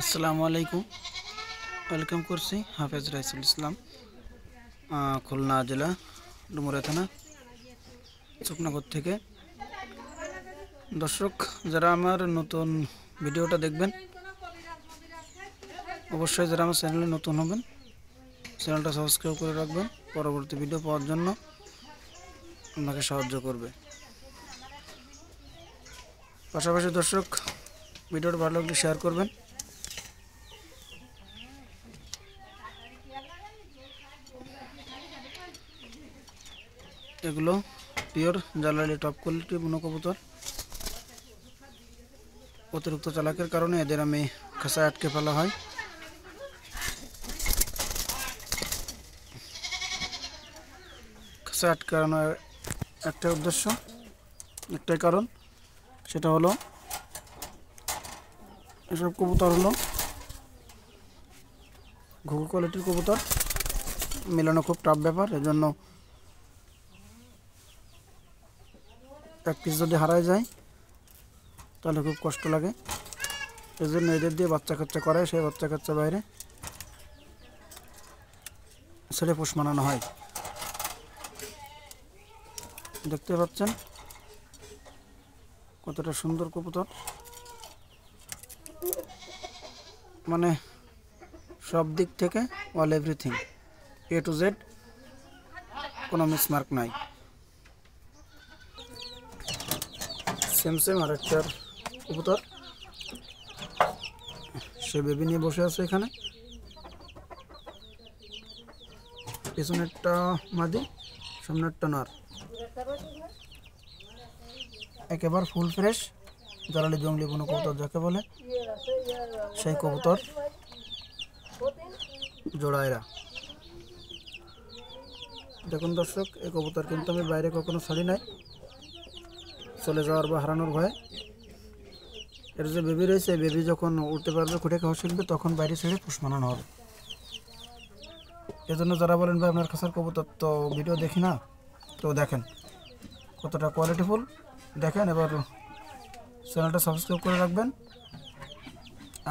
আসসালামু আলাইকুম। ওয়েলকাম করছি হাফেজ রাইসুল ইসলাম, খুলনা জেলা ডুমুরিয়া থানা শুকনাগর থেকে। দর্শক যারা আমার নতুন ভিডিওটা দেখবেন, অবশ্যই যারা আমার চ্যানেলে নতুন হবেন চ্যানেলটা সাবস্ক্রাইব করে রাখবেন, পরবর্তী ভিডিও পাওয়ার জন্য আপনাকে সাহায্য করবে। পাশাপাশি দর্শক ভিডিওটা ভালো লাগলে শেয়ার করবেন। এগুলো পিওর জালালি টপ কোয়ালিটি বুনো কবুতর। অতিরিক্ত চালাকের কারণে এদের আমি খাঁচায় আটকে ফেলা হয়। খাঁচায় আটকানোর একটাই উদ্দেশ্য, একটাই কারণ, সেটা হলো এসব কবুতর হলো ঘুঘু কোয়ালিটির কবুতর, মেলানো খুব টাফ ব্যাপার। এজন্য এক পিস যদি হারায় যায় তাহলে খুব কষ্ট লাগে। এই জন্য এদের দিয়ে বাচ্চা কাচ্চা করে, সেই বাচ্চা কাচ্চা বাইরে ছেড়ে পোষ মানানো হয়। দেখতে পাচ্ছেন কতটা সুন্দর কবুতর, মানে সব দিক থেকে all everything A to Z, কোনো মিসমার্ক নাই। সেম আরেকটার কবুতর, সে বেবি নিয়ে বসে আছে এখানে। পেছনেরটা মাদি, সামনেরটা নর, একেবারে ফুল ফ্রেশ জালালি জঙ্গলি বুনো কবুতর যাকে বলে, সেই কবুতর জোড়ায়রা। দেখুন দর্শক, এই কবুতর কিন্তু আমি বাইরে কখনো ছাড়ি নাই চলে যাওয়ার বা হারানোর ভয়ে। এর যে বেবি রয়েছে, এই বেবি যখন উঠতে পারবে, খুঁটে খাওয়া শিখবে, তখন বাইরে ছেড়ে পোষ মানানো হবে। এজন্য যারা বলেন ভাই আপনার কাছের কবুতর তো ভিডিও দেখি না, তো দেখেন কতটা কোয়ালিটিফুল, দেখেন। এবার চ্যানেলটা সাবস্ক্রাইব করে রাখবেন।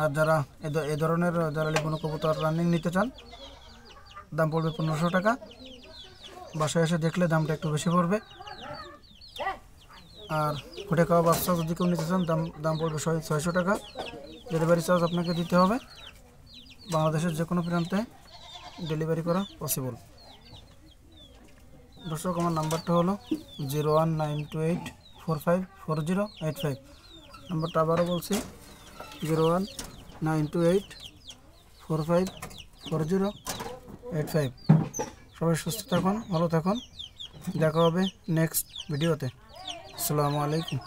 আর যারা এ ধরনের জালালি কোনো কবুতর রানিং নিতে চান, দাম পড়বে 1500 টাকা। বাসায় এসে দেখলে দামটা একটু বেশি পড়বে। আর ফুটে খাওয়া বাচ্চা যদি কেউ নিতে চান, দাম পড়বে 600 টাকা। ডেলিভারি চার্জ আপনাকে দিতে হবে। বাংলাদেশের যে কোনো প্রান্তে ডেলিভারি করা পসিবল। দর্শক আমার নাম্বারটা হলো 01928454085। নাম্বারটা আবারও বলছি, 01928454085। সবাই সুস্থ থাকুন, ভালো থাকুন, দেখা হবে নেক্সট ভিডিওতে। আসসালামু আলাইকুম।